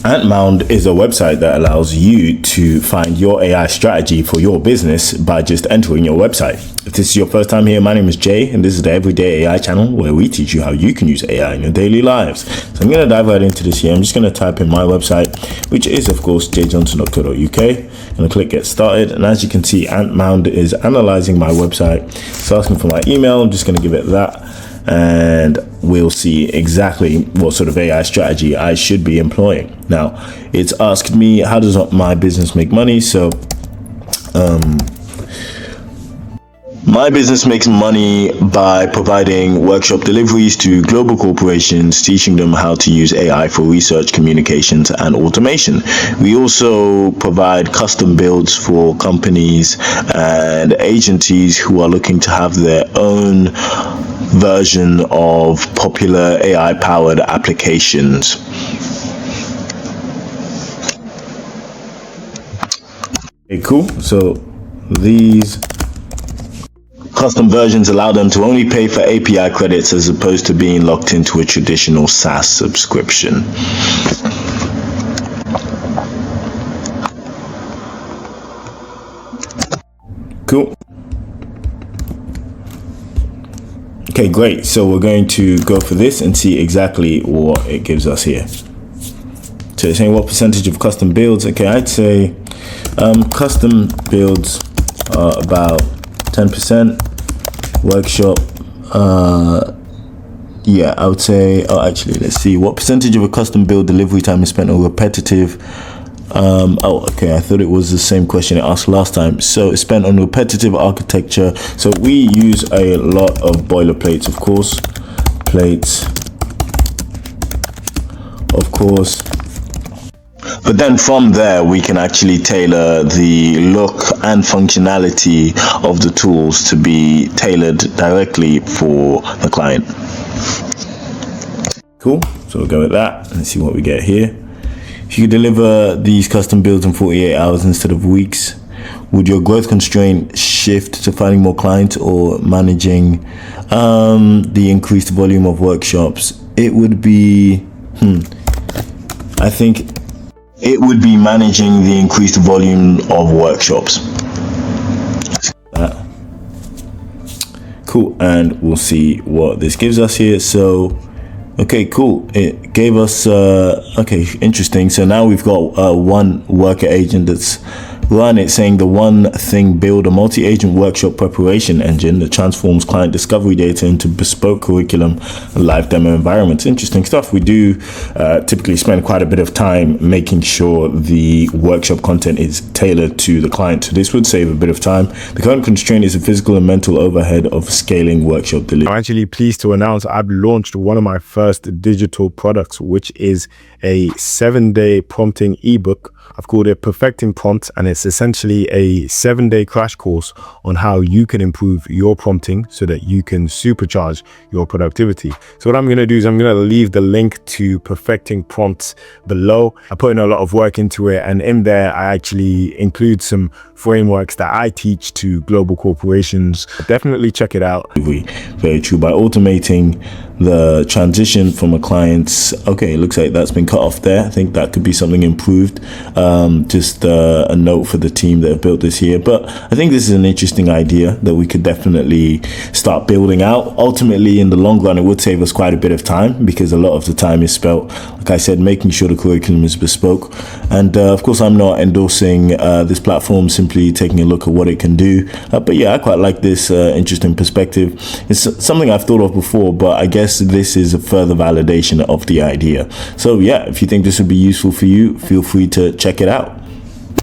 Antmound is a website that allows you to find your AI strategy for your business by just entering your website. If this is your first time here, my name is Jay, and this is the Everyday AI channel where we teach you how you can use AI in your daily lives. So I'm going to dive right into this here. I'm just going to type in my website, which is, of course, jjohnson.co.uk. I'm going to click Get Started. And as you can see, Antmound is analyzing my website. It's asking for my email. I'm just going to give it that. And we'll see exactly what sort of AI strategy I should be employing. Now, it's asked me, how does my business make money? So, my business makes money by providing workshop deliveries to global corporations, teaching them how to use AI for research, communications, and automation. We also provide custom builds for companies and agencies who are looking to have their own version of popular AI-powered applications. Okay, cool. So these custom versions allow them to only pay for API credits as opposed to being locked into a traditional SaaS subscription. Cool. Okay, great. So we're going to go for this and see exactly what it gives us here. So it's saying what percentage of custom builds. Okay, I'd say custom builds are about 10%. Workshop, yeah, I would say, oh, actually, let's see. What percentage of a custom build delivery time is spent on repetitive? Oh, okay, I thought it was the same question it asked last time. So it's spent on repetitive architecture. So we use a lot of boilerplates, of course. Plates, of course. But then from there, we can actually tailor the look and functionality of the tools to be tailored directly for the client. Cool. So we'll go with that and see what we get here. If you could deliver these custom builds in 48 hours instead of weeks, would your growth constraint shift to finding more clients or managing the increased volume of workshops? It would be, I think it would be managing the increased volume of workshops. Cool, and we'll see what this gives us here. So, okay, cool. It gave us, okay, interesting. So now we've got one worker agent that's run. It's saying the one thing, build a multi-agent workshop preparation engine that transforms client discovery data into bespoke curriculum and live demo environments. Interesting stuff. We do typically spend quite a bit of time making sure the workshop content is tailored to the client. So this would save a bit of time. The current constraint is the physical and mental overhead of scaling workshop delivery. I'm actually pleased to announce I've launched one of my first digital products, which is a 7-day prompting ebook. I've called it Perfecting Prompts, and it's essentially a 7-day crash course on how you can improve your prompting so that you can supercharge your productivity. So what I'm going to do is I'm going to leave the link to Perfecting Prompts below. I put in a lot of work into it, and in there I actually include some frameworks that I teach to global corporations. Definitely check it out. Very true. By automating the transition from a client's, okay, it looks like that's been cut off there. I think that could be something improved. Just a note for the team that have built this here. But I think this is an interesting idea that we could definitely start building out. Ultimately, in the long run, it would save us quite a bit of time because a lot of the time is spent, like I said, making sure the curriculum is bespoke. And of course, I'm not endorsing this platform, simply taking a look at what it can do. But yeah, I quite like this interesting perspective. It's something I've thought of before, but I guess this is a further validation of the idea. So yeah, if you think this would be useful for you, feel free to check it out.